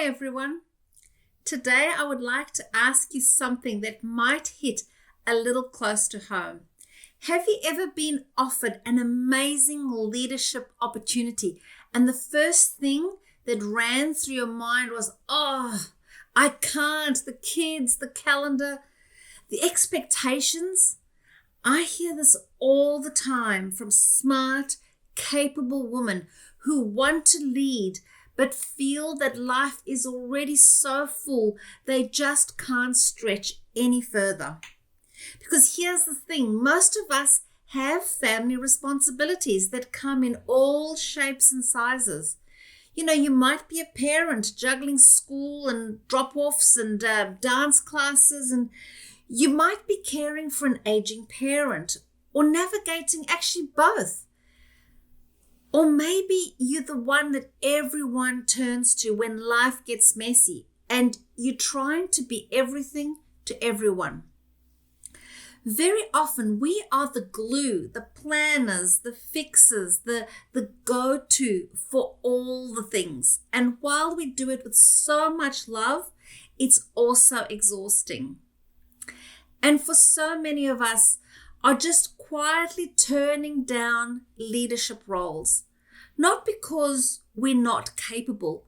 Hi everyone. Today I would like to ask you something that might hit a little close to home. Have you ever been offered an amazing leadership opportunity and the first thing that ran through your mind was, I can't, the kids, the calendar, the expectations? I hear this all the time from smart, capable women who want to lead but feel that life is already so full they just can't stretch any further. Because here's the thing, most of us have family responsibilities that come in all shapes and sizes. You might be a parent juggling school and drop-offs and dance classes, and you might be caring for an aging parent or navigating actually both. Or maybe you're the one that everyone turns to when life gets messy and you're trying to be everything to everyone. Very often we are the glue, the planners, the fixers, the go-to for all the things. And while we do it with so much love, it's also exhausting. And for so many of us are just quietly turning down leadership roles. Not because we're not capable,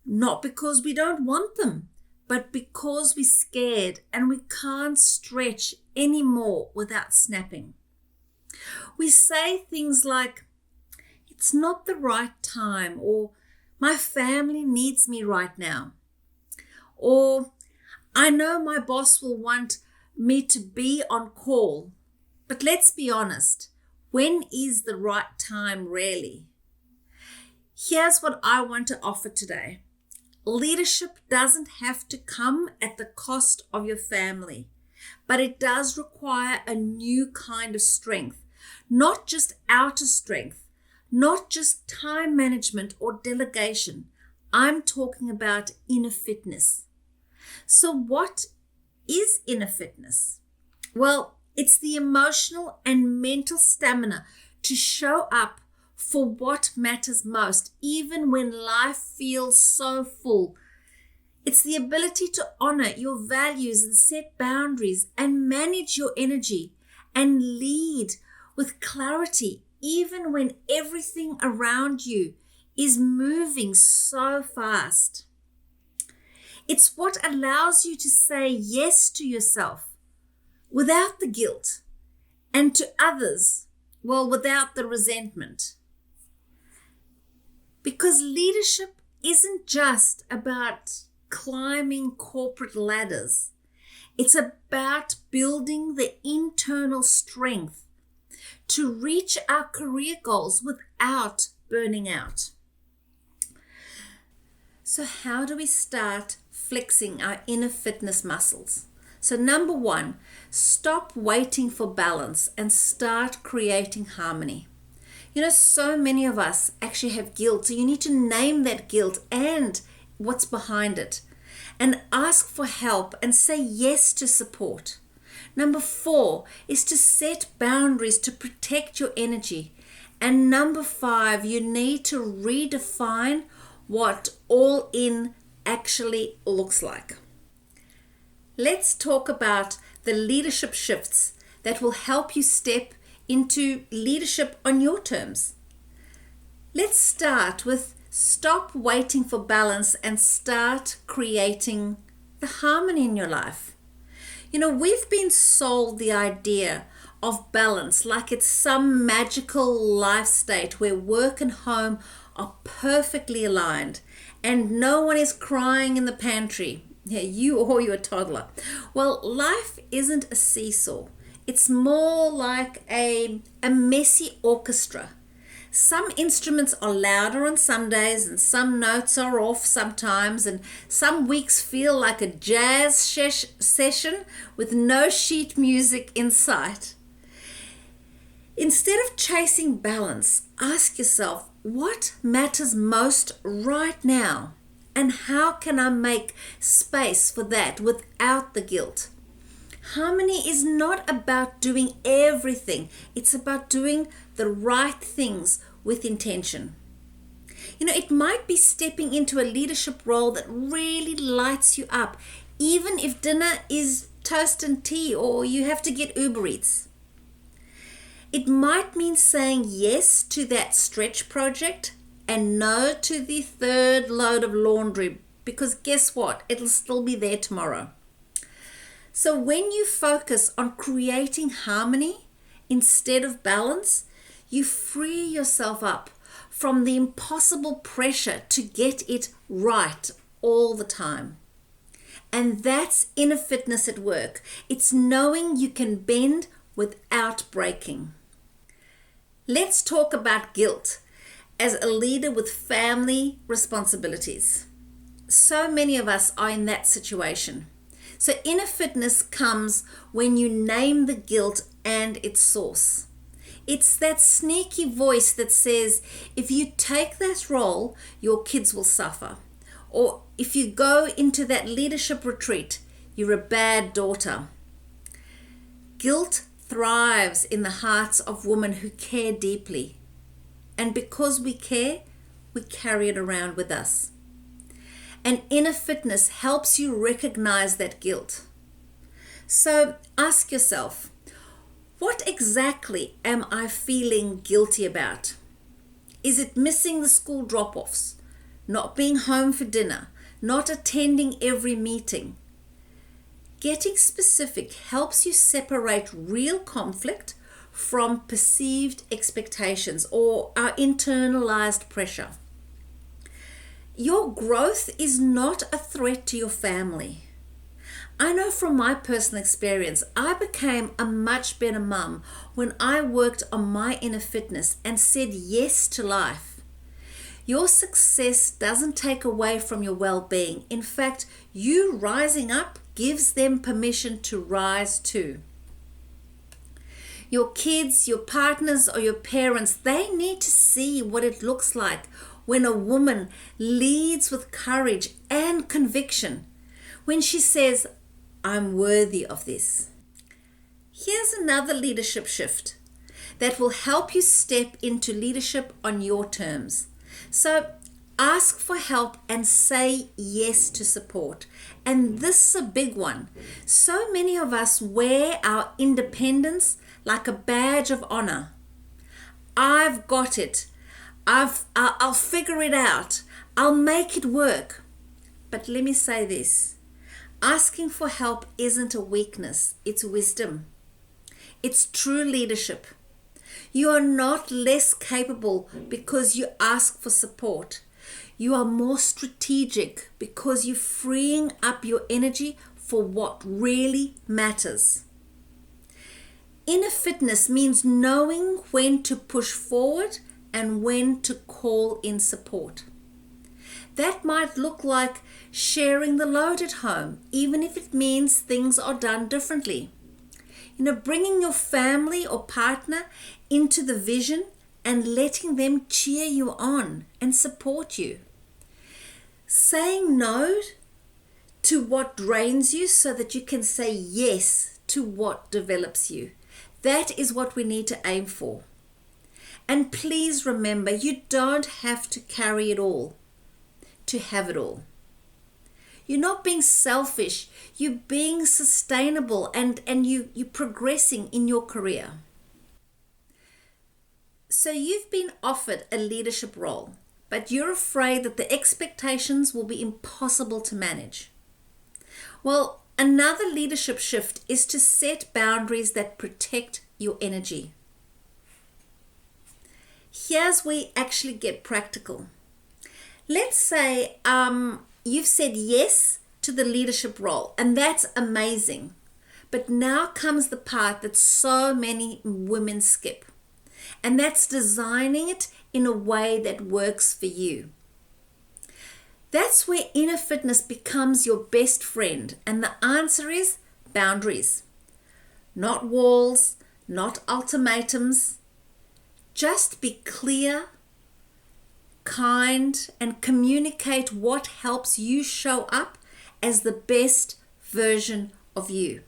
not because we don't want them, but because we're scared and we can't stretch anymore without snapping. We say things like, it's not the right time, or my family needs me right now, or I know my boss will want me to be on call. But let's be honest, when is the right time really? Here's what I want to offer today. Leadership doesn't have to come at the cost of your family, but it does require a new kind of strength, not just outer strength, not just time management or delegation. I'm talking about inner fitness. So what is inner fitness? Well, it's the emotional and mental stamina to show up for what matters most, even when life feels so full. It's the ability to honor your values and set boundaries and manage your energy and lead with clarity, even when everything around you is moving so fast. It's what allows you to say yes to yourself without the guilt, and to others, without the resentment. Because leadership isn't just about climbing corporate ladders. It's about building the internal strength to reach our career goals without burning out. So how do we start flexing our inner fitness muscles? So number one, stop waiting for balance and start creating harmony. So many of us actually have guilt. So you need to name that guilt and what's behind it and ask for help and say yes to support. Number four is to set boundaries to protect your energy. And number five, you need to redefine what all in actually looks like. Let's talk about the leadership shifts that will help you step into leadership on your terms. Let's start with stop waiting for balance and start creating the harmony in your life. We've been sold the idea of balance like it's some magical life state where work and home are perfectly aligned and no one is crying in the pantry. Yeah, you or your toddler. Well, life isn't a seesaw. It's more like a messy orchestra. Some instruments are louder on some days and some notes are off sometimes, and some weeks feel like a jazz session with no sheet music in sight. Instead of chasing balance, ask yourself, what matters most right now? And how can I make space for that without the guilt? Harmony is not about doing everything. It's about doing the right things with intention. It might be stepping into a leadership role that really lights you up, even if dinner is toast and tea or you have to get Uber Eats. It might mean saying yes to that stretch project and no to the third load of laundry, because guess what? It'll still be there tomorrow. So when you focus on creating harmony instead of balance, you free yourself up from the impossible pressure to get it right all the time. And that's inner fitness at work. It's knowing you can bend without breaking. Let's talk about guilt as a leader with family responsibilities. So many of us are in that situation. So inner fitness comes when you name the guilt and its source. It's that sneaky voice that says, if you take that role, your kids will suffer. Or if you go into that leadership retreat, you're a bad daughter. Guilt thrives in the hearts of women who care deeply. And because we care, we carry it around with us. And inner fitness helps you recognize that guilt. So ask yourself, what exactly am I feeling guilty about? Is it missing the school drop-offs, not being home for dinner, not attending every meeting? Getting specific helps you separate real conflict from perceived expectations or our internalized pressure. Your growth is not a threat to your family. I know from my personal experience, I became a much better mum when I worked on my inner fitness and said yes to life. Your success doesn't take away from your well-being. In fact, you rising up gives them permission to rise too. Your kids, your partners, or your parents, they need to see what it looks like when a woman leads with courage and conviction. When she says, I'm worthy of this. Here's another leadership shift that will help you step into leadership on your terms. So ask for help and say yes to support. And this is a big one. So many of us wear our independence like a badge of honor. I've got it. I'll figure it out. I'll make it work. But let me say this. Asking for help isn't a weakness. It's wisdom. It's true leadership. You are not less capable because you ask for support. You are more strategic because you're freeing up your energy for what really matters. Inner fitness means knowing when to push forward and when to call in support. That might look like sharing the load at home, even if it means things are done differently. Bringing your family or partner into the vision and letting them cheer you on and support you. Saying no to what drains you so that you can say yes to what develops you. That is what we need to aim for. And please remember, you don't have to carry it all to have it all. You're not being selfish. You're being sustainable and you're progressing in your career. So you've been offered a leadership role, but you're afraid that the expectations will be impossible to manage. Well, another leadership shift is to set boundaries that protect your energy. Here's where you actually get practical. Let's say you've said yes to the leadership role, and that's amazing. But now comes the part that so many women skip, and that's designing it in a way that works for you. That's where inner fitness becomes your best friend, and the answer is boundaries. Not walls, not ultimatums. Just be clear, kind, and communicate what helps you show up as the best version of you.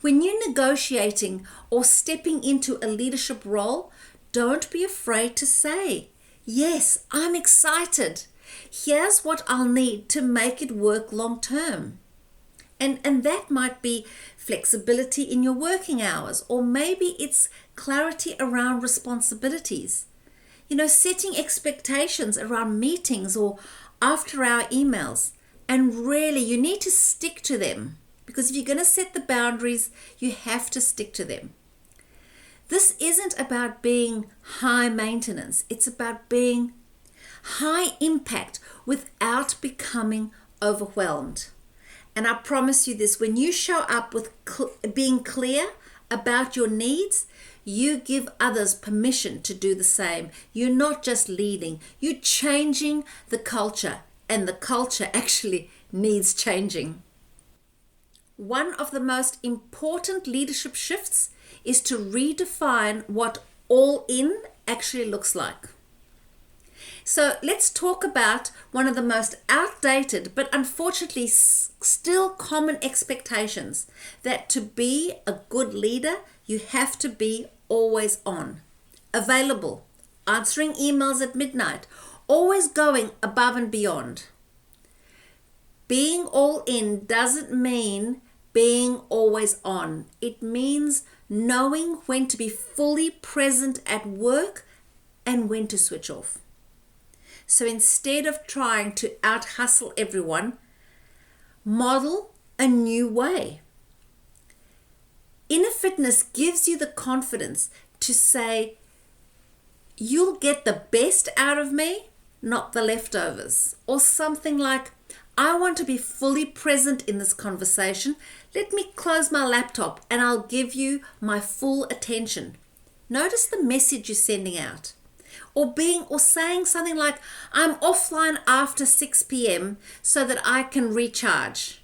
When you're negotiating or stepping into a leadership role, don't be afraid to say, Yes, I'm excited. Here's what I'll need to make it work long term. And that might be flexibility in your working hours, or maybe it's clarity around responsibilities. Setting expectations around meetings or after hour emails. And really, you need to stick to them, because if you're going to set the boundaries, you have to stick to them. This isn't about being high maintenance. It's about being high impact without becoming overwhelmed. And I promise you this, when you show up with being clear about your needs, you give others permission to do the same. You're not just leading, you're changing the culture, and the culture actually needs changing. One of the most important leadership shifts is to redefine what all in actually looks like. So let's talk about one of the most outdated but unfortunately still common expectations, that to be a good leader, you have to be always on, available, answering emails at midnight, always going above and beyond. Being all in doesn't mean being always on. It means knowing when to be fully present at work and when to switch off. So instead of trying to out-hustle everyone, model a new way. Inner fitness gives you the confidence to say, you'll get the best out of me, not the leftovers. Or something like, I want to be fully present in this conversation. Let me close my laptop and I'll give you my full attention. Notice the message you're sending out. Or saying something like, I'm offline after 6 p.m. so that I can recharge.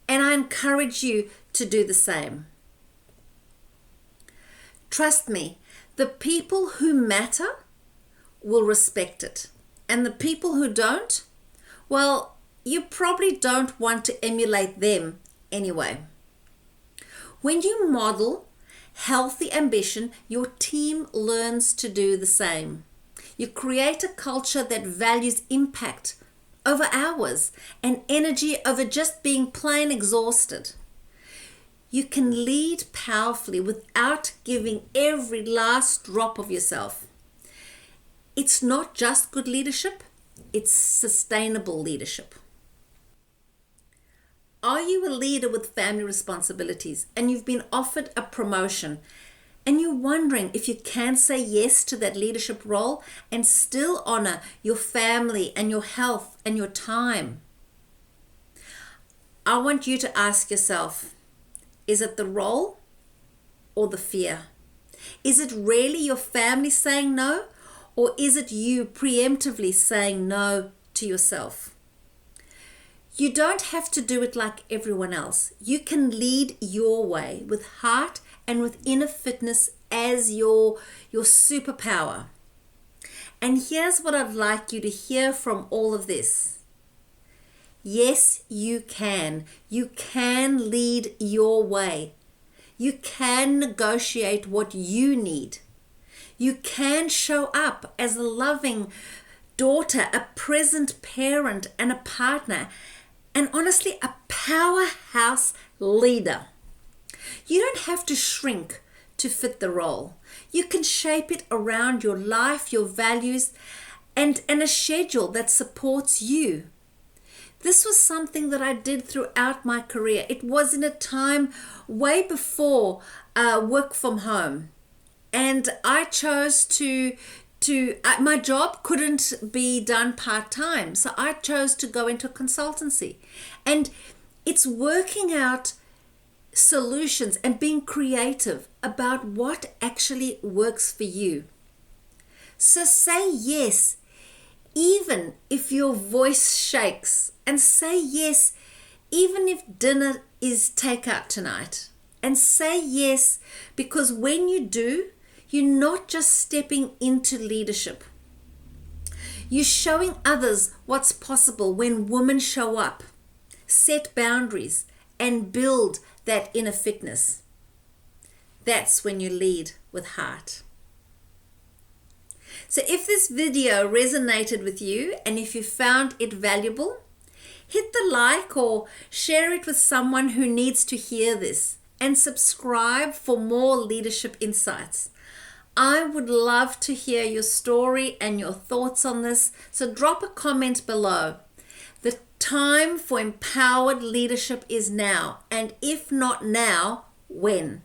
And I encourage you to do the same. Trust me, the people who matter will respect it. And the people who don't, well, you probably don't want to emulate them anyway. When you model healthy ambition, your team learns to do the same. You create a culture that values impact over hours and energy over just being plain exhausted. You can lead powerfully without giving every last drop of yourself. It's not just good leadership, it's sustainable leadership. Are you a leader with family responsibilities and you've been offered a promotion and you're wondering if you can say yes to that leadership role and still honor your family and your health and your time? I want you to ask yourself, is it the role or the fear? Is it really your family saying no, or is it you preemptively saying no to yourself? You don't have to do it like everyone else. You can lead your way with heart and with inner fitness as your superpower. And here's what I'd like you to hear from all of this. Yes, you can. You can lead your way. You can negotiate what you need. You can show up as a loving daughter, a present parent, and a partner, and honestly, a powerhouse leader. You don't have to shrink to fit the role. You can shape it around your life, your values, and a schedule that supports you. This was something that I did throughout my career. It was in a time way before work from home. And I chose my job couldn't be done part-time. So I chose to go into consultancy. And it's working out solutions and being creative about what actually works for you. So say yes, even if your voice shakes, and say yes, even if dinner is takeout tonight. And say yes, because when you do, you're not just stepping into leadership. You're showing others what's possible when women show up, set boundaries, and build that inner fitness. That's when you lead with heart. So if this video resonated with you and if you found it valuable, hit the like or share it with someone who needs to hear this, and subscribe for more leadership insights. I would love to hear your story and your thoughts on this, so drop a comment below. The time for empowered leadership is now, and if not now, when?